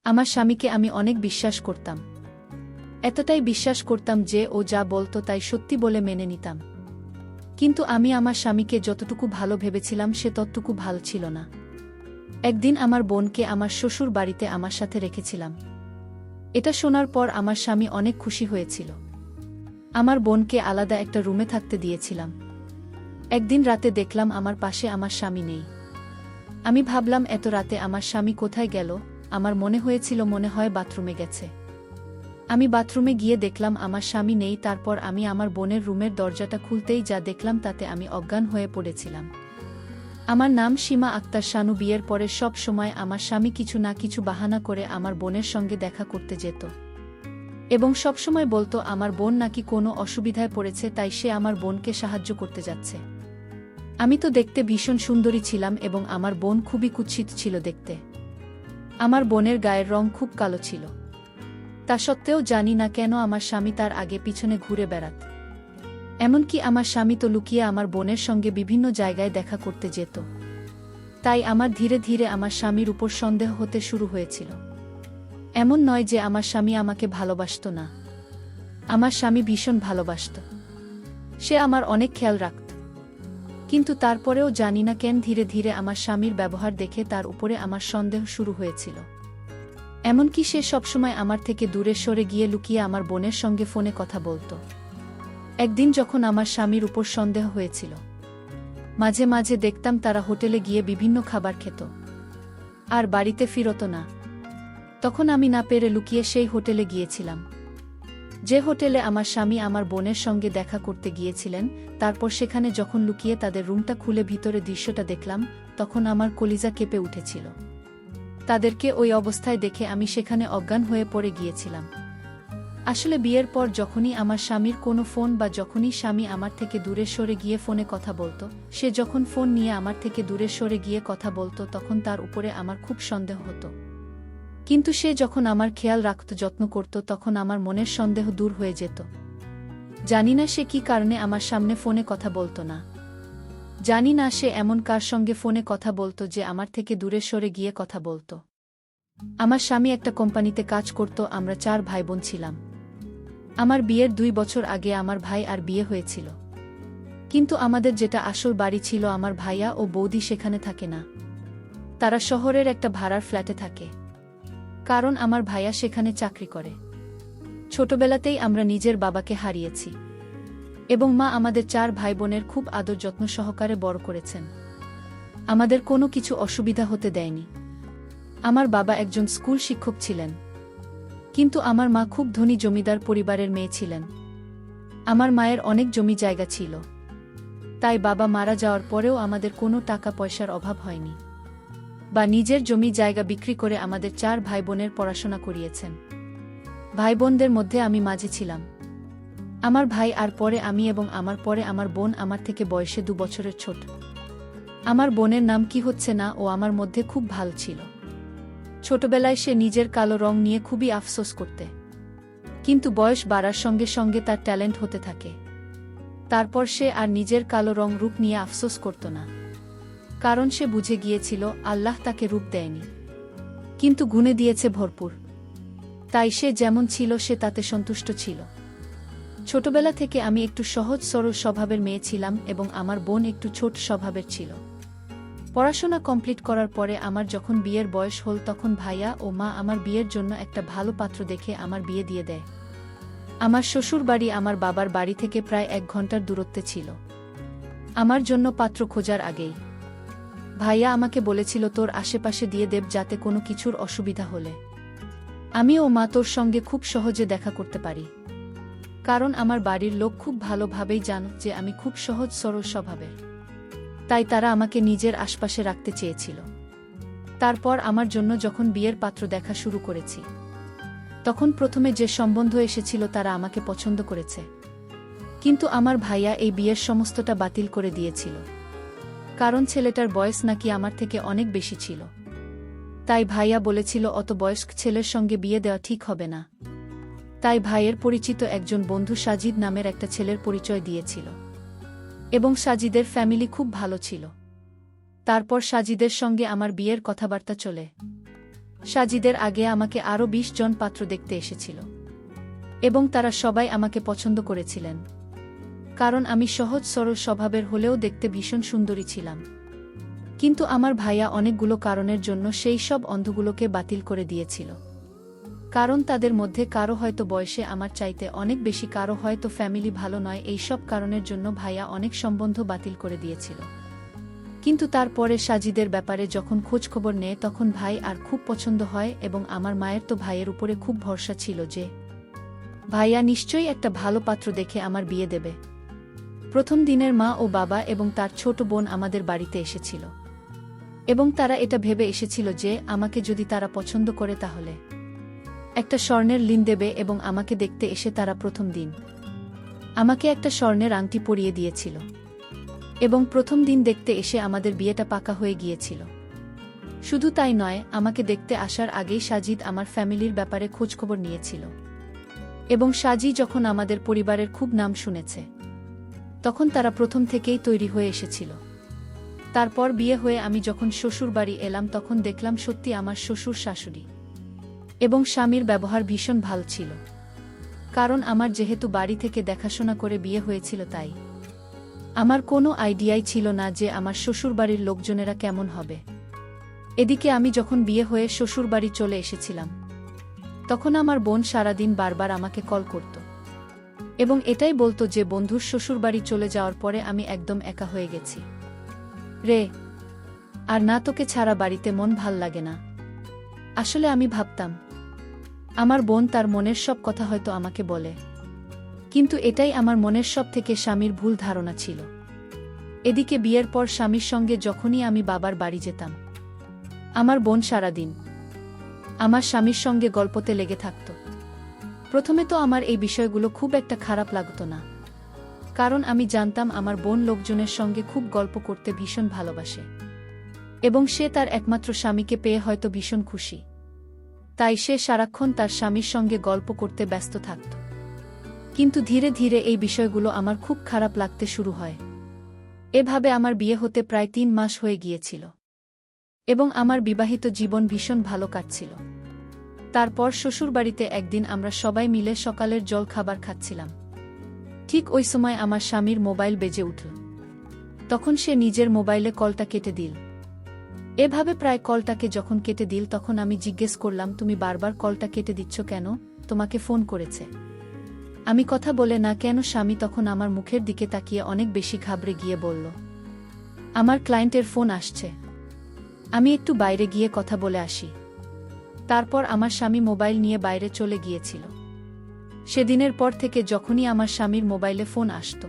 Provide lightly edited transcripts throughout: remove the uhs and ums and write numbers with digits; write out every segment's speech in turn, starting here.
আমার স্বামীকে আমি অনেক বিশ্বাস করতাম। এতটাই বিশ্বাস করতাম যে ও যা বলতো তাই সত্যি বলে মেনে নিতাম। কিন্তু আমি আমার স্বামীকে যতটুকু ভালো ভেবেছিলাম সে ততটুকু ভালো ছিল না। একদিন আমার বোনকে আমার শ্বশুর বাড়িতে আমার সাথে রেখেছিলাম। এটা শোনার পর আমার স্বামী অনেক খুশি হয়েছিল। আমার বোনকে আলাদা একটা রুমে থাকতে দিয়েছিলাম। একদিন রাতে দেখলাম আমার পাশে আমার স্বামী নেই। আমি ভাবলাম এত রাতে আমার স্বামী কোথায় গেল। আমার মনে হয়েছিল মনে হয় বাথরুমে গেছে। আমি বাথরুমে গিয়ে দেখলাম আমার স্বামী নেই। তারপর আমি আমার বোনের রুমের দরজাটা খুলতেই যা দেখলাম তাতে আমি অজ্ঞান হয়ে পড়েছিলাম। আমার নাম সীমা আক্তার শানু। বিয়ের পরে সব সময় আমার স্বামী কিছু না কিছু বাহানা করে আমার বোনের সঙ্গে দেখা করতে যেত এবং সবসময় বলতো আমার বোন নাকি কোনো অসুবিধায় পড়েছে, তাই সে আমার বোনকে সাহায্য করতে যাচ্ছে। আমি তো দেখতে ভীষণ সুন্দরী ছিলাম এবং আমার বোন খুবই কুৎসিত ছিল দেখতে। আমার বোনের গায়ের রং খুব কালো ছিল। তা সত্ত্বেও জানি না কেন আমার স্বামী তার আগে পিছনে ঘুরে বেড়াত। এমনকি আমার স্বামী তো লুকিয়ে আমার বোনের সঙ্গে বিভিন্ন জায়গায় দেখা করতে যেত। তাই আমার ধীরে ধীরে আমার স্বামীর উপর সন্দেহ হতে শুরু হয়েছিল। এমন নয় যে আমার স্বামী আমাকে ভালোবাসত না। আমার স্বামী ভীষণ ভালোবাসত। সে আমার অনেক খেয়াল রাখত। কিন্তু তারপরেও জানি না কেন ধীরে ধীরে আমার স্বামীর ব্যবহার দেখে তার উপরে আমার সন্দেহ শুরু হয়েছিল। এমনকি সে সবসময় আমার থেকে দূরে সরে গিয়ে লুকিয়ে আমার বোনের সঙ্গে ফোনে কথা বলত। একদিন যখন আমার স্বামীর উপর সন্দেহ হয়েছিল, মাঝে মাঝে দেখতাম তারা হোটেলে গিয়ে বিভিন্ন খাবার খেত আর বাড়িতে ফিরত না। তখন আমি না পেরে লুকিয়ে সেই হোটেলে গিয়েছিলাম, যে হোটেলে আমার স্বামী আমার বোনের সঙ্গে দেখা করতে গিয়েছিলেন। তারপর সেখানে যখন লুকিয়ে তাদের রুমটা খুলে ভিতরে দৃশ্যটা দেখলাম, তখন আমার কলিজা কেঁপে উঠেছিল। তাদেরকে ওই অবস্থায় দেখে আমি সেখানে অজ্ঞান হয়ে পড়ে গিয়েছিলাম। আসলে বিয়ের পর যখনই আমার স্বামীর কোনো ফোন বা যখনই স্বামী আমার থেকে দূরে সরে গিয়ে ফোনে কথা বলতো, সে যখন ফোন নিয়ে আমার থেকে দূরে সরে গিয়ে কথা বলতো, তখন তার উপরে আমার খুব সন্দেহ হতো। কিন্তু সে যখন আমার খেয়াল রাখত, যত্ন করত, তখন আমার মনের সন্দেহ দূর হয়ে যেত। জানি না সে কি কারণে আমার সামনে ফোনে কথা বলতো না। জানি না সে এমন কার সঙ্গে ফোনে কথা বলতো যে আমার থেকে দূরে সরে গিয়ে কথা বলতো। আমার স্বামী একটা কোম্পানিতে কাজ করত। আমরা 4 ভাই বোন ছিলাম। আমার বিয়ের 2 বছর আগে আমার ভাই আর বিয়ে হয়েছিল। কিন্তু আমাদের যেটা আসল বাড়ি ছিল, আমার ভাইয়া ও বৌদি সেখানে থাকে না। তারা শহরের একটা ভাড়ার ফ্ল্যাটে থাকে, কারণ আমার ভাইয়া সেখানে চাকরি করে। ছোটবেলাতেই আমরা নিজের বাবাকে হারিয়েছি এবং মা আমাদের 4 ভাই বোনের খুব আদর যত্ন সহকারে বড় করেছেন। আমাদের কোনো কিছু অসুবিধা হতে দেয়নি। আমার বাবা একজন স্কুল শিক্ষক ছিলেন, কিন্তু আমার মা খুব ধনী জমিদার পরিবারের মেয়ে ছিলেন। আমার মায়ের অনেক জমি জায়গা ছিল, তাই বাবা মারা যাওয়ার পরেও আমাদের কোনো টাকা পয়সার অভাব হয়নি, বা নিজের জমি জায়গা বিক্রি করে আমাদের 4 ভাই বোনের পড়াশোনা করিয়েছেন। ভাই বোনদের মধ্যে আমি মাঝে ছিলাম। আমার ভাই আর পরে আমি এবং আমার পরে আমার বোন আমার থেকে বয়সে 2 বছরের ছোট। আমার বোনের নাম কি হচ্ছে না, ও আমার মধ্যে খুব ভালো ছিল। ছোটবেলায় সে নিজের কালো রং নিয়ে খুবই আফসোস করতে, কিন্তু বয়স বাড়ার সঙ্গে সঙ্গে তার ট্যালেন্ট হতে থাকে। তারপর সে আর নিজের কালো রং রূপ নিয়ে আফসোস করত না, কারণ সে বুঝে গিয়েছিল আল্লাহ তাকে রূপ দেয়নি, কিন্তু গুণে দিয়েছে ভরপুর। তাই সে যেমন ছিল সে তাতে সন্তুষ্ট ছিল। ছোটবেলা থেকে আমি একটু সহজ সরল স্বভাবের মেয়ে ছিলাম এবং আমার বোন একটু ছোট স্বভাবের ছিল। পড়াশোনা কমপ্লিট করার পরে আমার যখন বিয়ের বয়স হল, তখন ভাইয়া ও মা আমার বিয়ের জন্য একটা ভালো পাত্র দেখে আমার বিয়ে দিয়ে দেয়। আমার শ্বশুর বাড়ি আমার বাবার বাড়ি থেকে প্রায় 1 ঘন্টার দূরত্বে ছিল। আমার জন্য পাত্র খোঁজার আগেই ভাইয়া আমাকে বলেছিল, তোর আশেপাশে দিয়ে দেব, যাতে কোনো কিছুর অসুবিধা হলে আমি ও মা তোর সঙ্গে খুব সহজে দেখা করতে পারি। কারণ আমার বাড়ির লোক খুব ভালোভাবেই জান যে আমি খুব সহজ সরল স্বভাবের, তাই তারা আমাকে নিজের আশপাশে রাখতে চেয়েছিল। তারপর আমার জন্য যখন বিয়ের পাত্র দেখা শুরু করেছি, তখন প্রথমে যে সম্বন্ধ এসেছিল তারা আমাকে পছন্দ করেছে, কিন্তু আমার ভাইয়া এই বিয়ের সমস্তটা বাতিল করে দিয়েছিল, কারণ ছেলেটার বয়স নাকি আমার থেকে অনেক বেশি ছিল। তাই ভাইয়া বলেছিল অত বয়স্ক ছেলের সঙ্গে বিয়ে দেওয়া ঠিক হবে না। তাই ভাইয়ের পরিচিত একজন বন্ধু সাজিদ নামের একটা ছেলের পরিচয় দিয়েছিল, এবং সাজিদের ফ্যামিলি খুব ভালো ছিল। তারপর সাজিদের সঙ্গে আমার বিয়ের কথাবার্তা চলে। সাজিদের আগে আমাকে আরও ২০ জন পাত্র দেখতে এসেছিল এবং তারা সবাই আমাকে পছন্দ করেছিলেন, কারণ আমি সহজ সরল স্বভাবের হলেও দেখতে ভীষণ সুন্দরী ছিলাম। কিন্তু আমার ভাইয়া অনেকগুলো কারণের জন্য সেই সব অন্ধগুলোকে বাতিল করে দিয়েছিল। কারণ তাদের মধ্যে কারো হয়তো বয়সে আমার চাইতে অনেক বেশি, কারো হয়তো ফ্যামিলি ভালো নয়, এই সব কারণের জন্য ভাইয়া অনেক সম্বন্ধ বাতিল করে দিয়েছিল। কিন্তু তারপরে সাজিদের ব্যাপারে যখন খোঁজখবর নেয় তখন ভাই আর খুব পছন্দ হয় এবং আমার মায়ের তো ভাইয়ের উপরে খুব ভরসা ছিল যে ভাইয়া নিশ্চয়ই একটা ভালো পাত্র দেখে আমার বিয়ে দেবে। প্রথম দিনের মা ও বাবা এবং তার ছোট বোন আমাদের বাড়িতে এসেছিল এবং তারা এটা ভেবে এসেছিল যে আমাকে যদি তারা পছন্দ করে তাহলে একটা স্বর্ণের লিন দেবে এবং আমাকে দেখতে এসে তারা প্রথম দিন আমাকে একটা স্বর্ণের আংটি পরিয়ে দিয়েছিল এবং প্রথম দিন দেখতে এসে আমাদের বিয়েটা পাকা হয়ে গিয়েছিল। শুধু তাই নয়, আমাকে দেখতে আসার আগেই সাজিদ আমার ফ্যামিলির ব্যাপারে খোঁজখবর নিয়েছিল এবং সাজি যখন আমাদের পরিবারের খুব নাম শুনেছে তখন তারা প্রথম থেকেই তৈরি হয়ে এসেছিল। তারপর বিয়ে হয়ে আমি যখন শ্বশুর বাড়ি এলাম তখন দেখলাম সত্যি আমার শ্বশুর শাশুড়ি এবং স্বামীর ব্যবহার ভীষণ ভালো ছিল, কারণ আমার যেহেতু বাড়ি থেকে দেখাশোনা করে বিয়ে হয়েছিল তাই আমার কোনো আইডিয়াই ছিল না যে আমার শ্বশুরবাড়ির লোকজনেরা কেমন হবে। এদিকে আমি যখন বিয়ে হয়ে শ্বশুরবাড়ি চলে এসেছিলাম তখন আমার বোন সারাদিন বারবার আমাকে কল করত এবং এটাই বলতো যে বন্ধুর শ্বশুরবাড়ি চলে যাওয়ার পরে আমি একদম একা হয়ে গেছি রে, আর না তোকে ছাড়া বাড়িতে মন ভাল লাগে না। আসলে আমি ভাবতাম আমার বোন তার মনের সব কথা হয়তো আমাকে বলে, কিন্তু এটাই আমার মনের সব থেকে স্বামীর ভুল ধারণা ছিল। এদিকে বিয়ের পর স্বামীর সঙ্গে যখনই আমি বাবার বাড়ি যেতাম আমার বোন সারাদিন আমার স্বামীর সঙ্গে গল্পতে লেগে থাকত। প্রথমে তো আমার এই বিষয়গুলো খুব একটা খারাপ লাগতো না, কারণ আমি জানতাম আমার বোন লোকজনের সঙ্গে খুব গল্প করতে ভীষণ ভালোবাসে এবং সে তার একমাত্র স্বামীকে পেয়ে হয়তো ভীষণ খুশি, তাই সে সারাক্ষণ তার স্বামীর সঙ্গে গল্প করতে ব্যস্ত থাকত। কিন্তু ধীরে ধীরে এই বিষয়গুলো আমার খুব খারাপ লাগতে শুরু হয়। এভাবে আমার বিয়ে হতে প্রায় ৩ মাস হয়ে গিয়েছিল এবং আমার বিবাহিত জীবন ভীষণ ভালো কাটছিল। তারপর শ্বশুরবাড়িতে একদিন আমরা সবাই মিলে সকালের জল খাবার খাচ্ছিলাম। ঠিক ওই সময় আমার স্বামীর মোবাইল বেজে উঠল। তখন সে নিজের মোবাইলে কলটা কেটে দিল। এভাবে প্রায় কলটাকে যখন কেটে দিল তখন আমি জিজ্ঞেস করলাম, তুমি বারবার কলটা কেটে দিচ্ছ কেন? তোমাকে ফোন করেছে? আমি কথা বলে না কেন? স্বামী তখন আমার মুখের দিকে তাকিয়ে অনেক বেশি ঘাবড়ে গিয়ে বলল, আমার ক্লায়েন্টের ফোন আসছে, আমি একটু বাইরে গিয়ে কথা বলে আসি। তারপর আমার স্বামী মোবাইল নিয়ে বাইরে চলে গিয়েছিল। সেদিনের পর থেকে যখনই আমার স্বামীর মোবাইলে ফোন আসত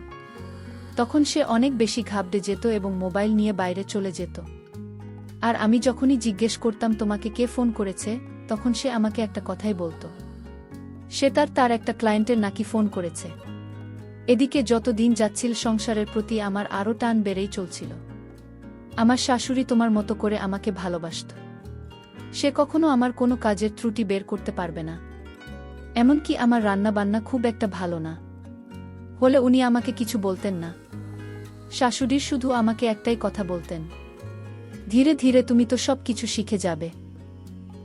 তখন সে অনেক বেশি ঘাবড়ে যেত এবং মোবাইল নিয়ে বাইরে চলে যেত। আর আমি যখনই জিজ্ঞেস করতাম তোমাকে কে ফোন করেছে, তখন সে আমাকে একটা কথাই বলতো, সে তার একটা ক্লায়েন্টের নাকি ফোন করেছে। এদিকে যত দিন যাচ্ছিল সংসারের প্রতি আমার আরও টান বেড়েই চলছিল। আমার শাশুড়ি তোমার মতো করে আমাকে ভালোবাসত। সে কখনো আমার কোনো কাজের ত্রুটি বের করতে পারবে না। এমনকি আমার রান্নাবান্না খুব একটা ভালো না হলে উনি আমাকে কিছু বলতেন না। শাশুড়ির শুধু আমাকে একটাই কথা বলতেন, ধীরে ধীরে তুমি তো সব কিছু শিখে যাবে।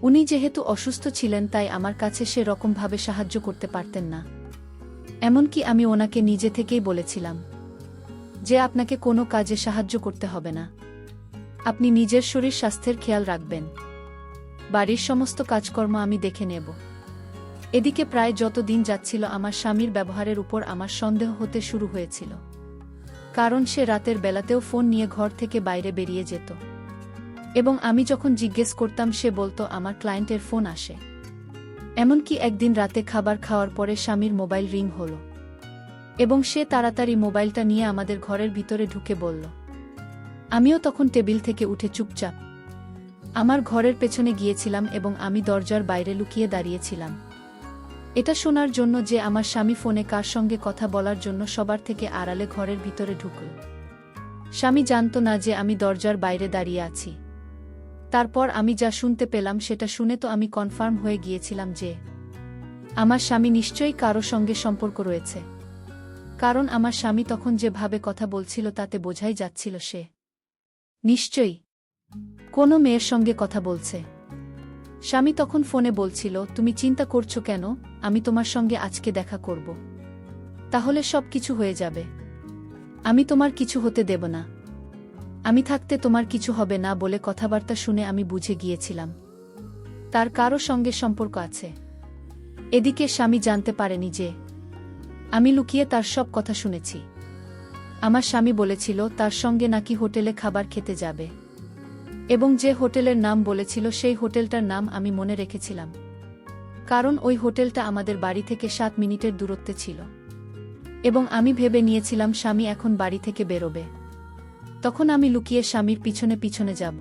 উনি যেহেতু অসুস্থ ছিলেন তাই আমার কাছে সে রকমভাবে সাহায্য করতে পারতেন না। এমনকি আমি ওনাকে নিজে থেকেই বলেছিলাম যে আপনাকে কোনো কাজে সাহায্য করতে হবে না, আপনি নিজের শরীর স্বাস্থ্যের খেয়াল রাখবেন, বাড়ির সমস্ত কাজকর্ম আমি দেখে নেব। এদিকে প্রায় যত দিন যাচ্ছিল আমার স্বামীর ব্যবহারের উপর আমার সন্দেহ হতে শুরু হয়েছিল, কারণ সে রাতের বেলাতেও ফোন নিয়ে ঘর থেকে বাইরে বেরিয়ে যেত এবং আমি যখন জিজ্ঞেস করতাম সে বলতো আমার ক্লায়েন্টের ফোন আসে। এমনকি একদিন রাতে খাবার খাওয়ার পরে স্বামীর মোবাইল রিং হলো এবং সে তাড়াতাড়ি মোবাইলটা নিয়ে আমাদের ঘরের ভিতরে ঢুকে বলল। আমিও তখন টেবিল থেকে উঠে চুপচাপ আমার ঘরের পেছনে গিয়েছিলাম এবং আমি দরজার বাইরে লুকিয়ে দাঁড়িয়েছিলাম এটা শোনার জন্য যে আমার স্বামী ফোনে কার সঙ্গে কথা বলার জন্য সবার থেকে আড়ালে ঘরের ভিতরে ঢুকল। স্বামী জানতো না যে আমি দরজার বাইরে দাঁড়িয়ে আছি। তারপর আমি যা শুনতে পেলাম সেটা শুনে তো আমি কনফার্ম হয়ে গিয়েছিলাম যে আমার স্বামী নিশ্চয়ই কারো সঙ্গে সম্পর্ক রয়েছে, কারণ আমার স্বামী তখন যেভাবে কথা বলছিল তাতে বোঝাই যাচ্ছিল সে নিশ্চয়ই কোনো মেয়ের সঙ্গে কথা বলছে। স্বামী তখন ফোনে বলছিল, তুমি চিন্তা করছো কেন, আমি তোমার সঙ্গে আজকে দেখা করব। তাহলে সব কিছু হয়ে যাবে। আমি তোমার কিছু হতে দেব না। আমি থাকতে তোমার কিছু হবে না বলে কথাবার্তা শুনে আমি বুঝে গিয়েছিলাম তার কারো সঙ্গে সম্পর্ক আছে। এদিকে স্বামী জানতে পারেনি যে আমি লুকিয়ে তার সব কথা শুনেছি। আমার স্বামী বলেছিল তার সঙ্গে নাকি হোটেলে খাবার খেতে যাবে, এবং যে হোটেলের নাম বলেছিল সেই হোটেলটার নাম আমি মনে রেখেছিলাম, কারণ ওই হোটেলটা আমাদের বাড়ি থেকে 7 মিনিটের দূরত্বে ছিল, এবং আমি ভেবে নিয়েছিলাম স্বামী এখন বাড়ি থেকে বেরোবে। তখন আমি লুকিয়ে স্বামীর পিছনে পিছনে যাব।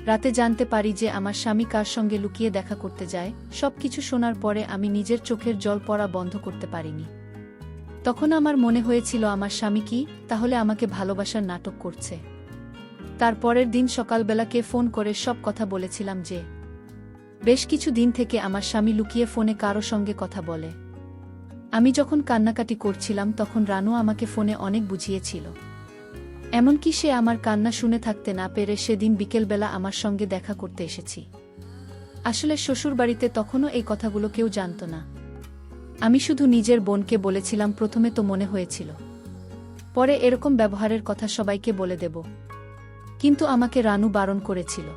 রাতে জানতে পারি যে আমার স্বামী কার সঙ্গে লুকিয়ে দেখা করতে যায়। সবকিছু শোনার পরে আমি নিজের চোখের জল পড়া বন্ধ করতে পারিনি। তখন আমার মনে হয়েছিল আমার স্বামী কি তাহলে আমাকে ভালোবাসার নাটক করছে। তার পরের দিন সকালবেলাকে ফোন করে সব কথা বলেছিলাম যে বেশ কিছু দিন থেকে আমার স্বামী লুকিয়ে ফোনে কারো সঙ্গে কথা বলে। আমি যখন কান্নাকাটি করছিলাম তখন রানু আমাকে ফোনে অনেক বুঝিয়েছিল। এমনকি সে আমার কান্না শুনে থাকতে না পেরে সেদিন বিকেলবেলা আমার সঙ্গে দেখা করতে এসেছি। আসলে শ্বশুরবাড়িতে তখনও এই কথাগুলো কেউ জানত না। আমি শুধু নিজের বোনকে বলেছিলাম, প্রথমে তো মনে হয়েছিল পরে এরকম ব্যবহারের কথা সবাইকে বলে দেব, কিন্তু আমাকে রানু বারণ করেছিল।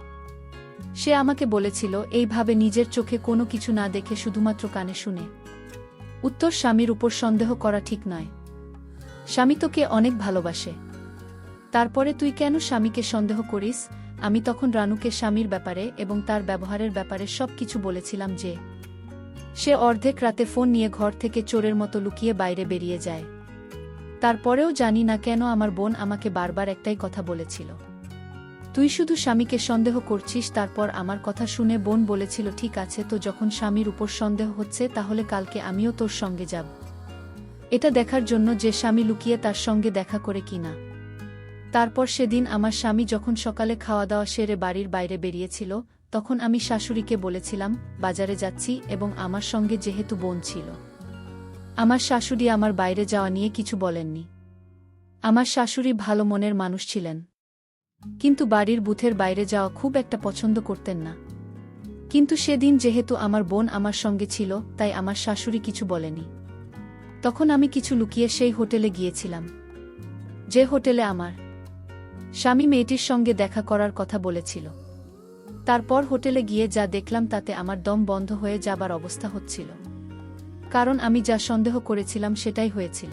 সে আমাকে বলেছিল এইভাবে নিজের চোখে কোনো কিছু না দেখে শুধুমাত্র কানে শুনে উত্তর স্বামীর উপর সন্দেহ করা ঠিক নয়। স্বামী তোকে অনেক ভালোবাসে, তারপরে তুই কেন স্বামীকে সন্দেহ করিস? আমি তখন রানুকে স্বামীর ব্যাপারে এবং তার ব্যবহারের ব্যাপারে সব কিছু বলেছিলাম যে সে অর্ধেক রাতে ফোন নিয়ে ঘর থেকে চোরের মতো লুকিয়ে বাইরে বেরিয়ে যায়। তারপরেও জানি না কেন আমার বোন আমাকে বারবার একটাই কথা বলেছিল, তুই শুধু স্বামীকে সন্দেহ করছিস। তারপর আমার কথা শুনে বোন বলেছিল, ঠিক আছে, তো যখন স্বামীর উপর সন্দেহ হচ্ছে তাহলে কালকে আমিও তোর সঙ্গে যাব, এটা দেখার জন্য যে স্বামী লুকিয়ে তার সঙ্গে দেখা করে কিনা। তারপর সেদিন আমার স্বামী যখন সকালে খাওয়া দাওয়া সেরে বাড়ির বাইরে বেরিয়েছিল, তখন আমি শাশুড়িকে বলেছিলাম বাজারে যাচ্ছি, এবং আমার সঙ্গে যেহেতু বোন ছিল, আমার শাশুড়ি আমার বাইরে যাওয়া নিয়ে কিছু বলেননি। আমার শাশুড়ি ভালো মনের মানুষ ছিলেন, কিন্তু বাড়ির বুথের বাইরে যাওয়া খুব একটা পছন্দ করতেন না। কিন্তু সেদিন যেহেতু আমার বোন আমার সঙ্গে ছিল, তাই আমার শাশুড়ি কিছু বলেনি। তখন আমি কিছু লুকিয়ে সেই হোটেলে গিয়েছিলাম, যে হোটেলে আমার স্বামী মেয়েটির সঙ্গে দেখা করার কথা বলেছিল। তারপর হোটেলে গিয়ে যা দেখলাম তাতে আমার দম বন্ধ হয়ে যাবার অবস্থা হচ্ছিল, কারণ আমি যা সন্দেহ করেছিলাম সেটাই হয়েছিল।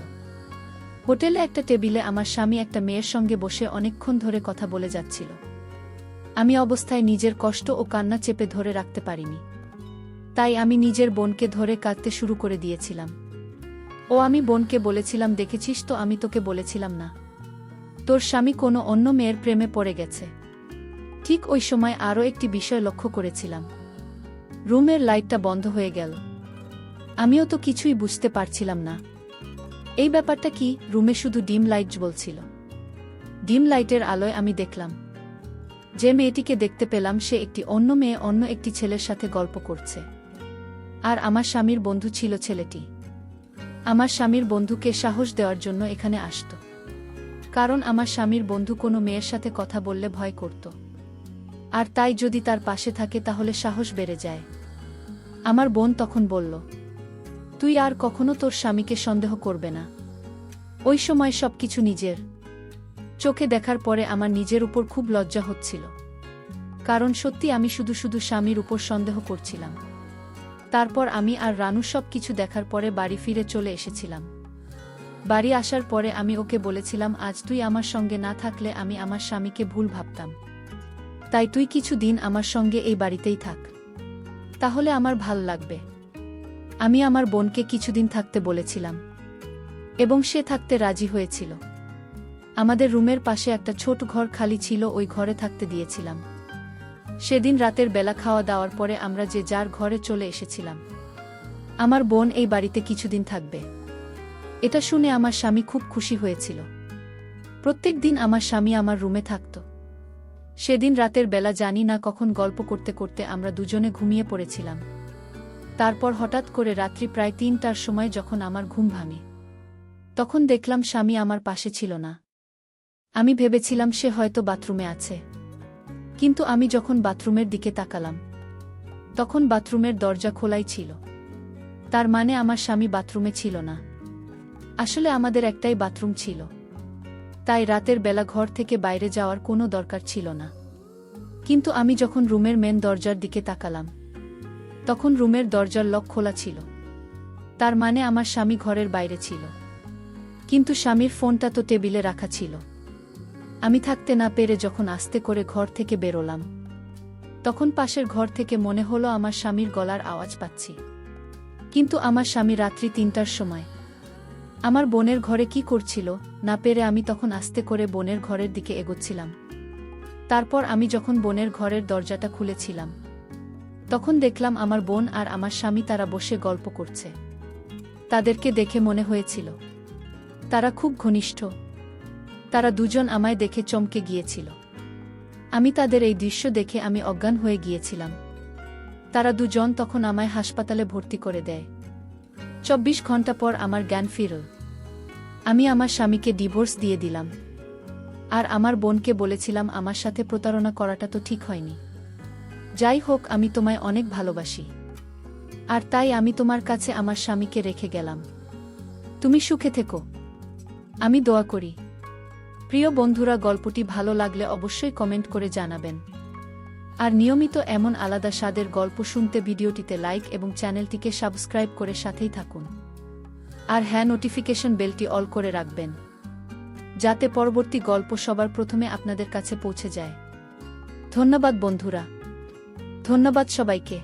হোটেলে একটা টেবিলে আমার স্বামী একটা মেয়ের সঙ্গে বসে অনেকক্ষণ ধরে কথা বলে যাচ্ছিল। আমি অবস্থায় নিজের কষ্ট ও কান্না চেপে ধরে রাখতে পারিনি, তাই আমি নিজের বোনকে ধরে কাঁদতে শুরু করে দিয়েছিলাম। আমি বোনকে বলেছিলাম, দেখেছিস তো, আমি তোকে বলেছিলাম না তোর স্বামী কোনো অন্য মেয়ের প্রেমে পড়ে গেছে। ঠিক ওই সময় আরও একটি বিষয় লক্ষ্য করেছিলাম, রুমের লাইটটা বন্ধ হয়ে গেল। আমিও তো কিছুই বুঝতে পারছিলাম না এই ব্যাপারটা কি। রুমে শুধু ডিম লাইট জ্বলছিল। ডিম লাইটের আলোয় আমি দেখলাম যে মেয়েটিকে দেখতে পেলাম সে একটি অন্য মেয়ে অন্য একটি ছেলের সাথে গল্প করছে, আর আমার স্বামীর বন্ধু ছিল ছেলেটি। আমার স্বামীর বন্ধুকে সাহস দেওয়ার জন্য এখানে আসত, কারণ আমার স্বামীর বন্ধু কোনো মেয়ের সাথে কথা বললে ভয় করত, আর তাই যদি তার পাশে থাকে তাহলে সাহস বেড়ে যায়। আমার বোন তখন বলল, তুই আর কখনো তোর স্বামীকে সন্দেহ করবে না। ওই সময় সবকিছু নিজের চোখে দেখার পরে আমার নিজের উপর খুব লজ্জা হচ্ছিল, কারণ সত্যি আমি শুধু শুধু স্বামীর উপর সন্দেহ করছিলাম। তারপর আমি আর রানু সব কিছু দেখার পরে বাড়ি ফিরে চলে এসেছিলাম। বাড়ি আসার পরে আমি ওকে বলেছিলাম, আজ তুই আমার সঙ্গে না থাকলে আমি আমার স্বামীকে ভুল ভাবতাম, তাই তুই কিছু দিন আমার সঙ্গে এই বাড়িতেই থাক, তাহলে আমার ভাল লাগবে। আমি আমার বোনকে কিছুদিন থাকতে বলেছিলাম, এবং সে থাকতে রাজি হয়েছিল। আমাদের রুমের পাশে একটা ছোট ঘর খালি ছিল, ওই ঘরে থাকতে দিয়েছিলাম। সেদিন রাতের বেলা খাওয়া দাওয়ার পরে আমরা যে যার ঘরে চলে এসেছিলাম। আমার বোন এই বাড়িতে কিছুদিন থাকবে, এটা শুনে আমার স্বামী খুব খুশি হয়েছিল। প্রত্যেক দিন আমার স্বামী আমার রুমে থাকত। সেদিন রাতের বেলা জানি না কখন গল্প করতে করতে আমরা দুজনে ঘুমিয়ে পড়েছিলাম। তারপর হঠাৎ করে রাত্রি প্রায় 3টার সময় যখন আমার ঘুম ভাঙে, তখন দেখলাম স্বামী আমার পাশে ছিল না। আমি ভেবেছিলাম সে হয়তো বাথরুমে আছে, কিন্তু আমি যখন বাথরুমের দিকে তাকালাম তখন বাথরুমের দরজা খোলাই ছিল। তার মানে আমার স্বামী বাথরুমে ছিল না। আসলে আমাদের একটাই বাথরুম ছিল, তাই রাতের বেলা ঘর থেকে বাইরে যাওয়ার কোনো দরকার ছিল না। কিন্তু আমি যখন রুমের মেন দরজার দিকে তাকালাম, তখন রুমের দরজার লক খোলা ছিল। তার মানে আমার স্বামী ঘরের বাইরে ছিল। কিন্তু স্বামীর ফোনটা তো টেবিলে রাখা ছিল। আমি থাকতে না পেরে যখন আস্তে করে ঘর থেকে বেরোলাম, তখন পাশের ঘর থেকে মনে হলো আমার স্বামীর গলার আওয়াজ পাচ্ছি। কিন্তু আমার স্বামী রাত্রি ৩টার সময় আমার বোনের ঘরে কি করছিল না পেরে আমি তখন আস্তে করে বোনের ঘরের দিকে এগোচ্ছিলাম। তারপর আমি যখন বোনের ঘরের দরজাটা খুলেছিলাম, তখন দেখলাম আমার বোন আর আমার স্বামী তারা বসে গল্প করছে। তাদেরকে দেখে মনে হয়েছিল তারা খুব ঘনিষ্ঠ। তারা দুজন আমায় দেখে চমকে গিয়েছিল। আমি তাদের এই দৃশ্য দেখে আমি অজ্ঞান হয়ে গিয়েছিলাম। তারা দুজন তখন আমায় হাসপাতালে ভর্তি করে দেয়। ২৪ ঘন্টা পর আমার জ্ঞান ফিরল। আমি আমার স্বামীকে ডিভোর্স দিয়ে দিলাম। আর আমার বোনকে বলেছিলাম আমার সাথে প্রতারণা করাটা তো ঠিক হয়নি। যাই হোক, আমি তোমায় অনেক ভালোবাসি, আর তাই আমি তোমার কাছে আমার স্বামীকে রেখে গেলাম। তুমি সুখে থেকো, আমি দোয়া করি। প্রিয় বন্ধুরা, গল্পটি ভালো লাগলে অবশ্যই কমেন্ট করে জানাবেন। আর নিয়মিত এমন আলাদা স্বাদের গল্প শুনতে ভিডিওটিতে লাইক এবং চ্যানেলটিকে সাবস্ক্রাইব করে সাথেই থাকুন। আর হ্যাঁ, নোটিফিকেশন বেলটি অল করে রাখবেন, যাতে পরবর্তী গল্প সবার প্রথমে আপনাদের কাছে পৌঁছে যায়। ধন্যবাদ বন্ধুরা, ধন্যবাদ সবাইকে।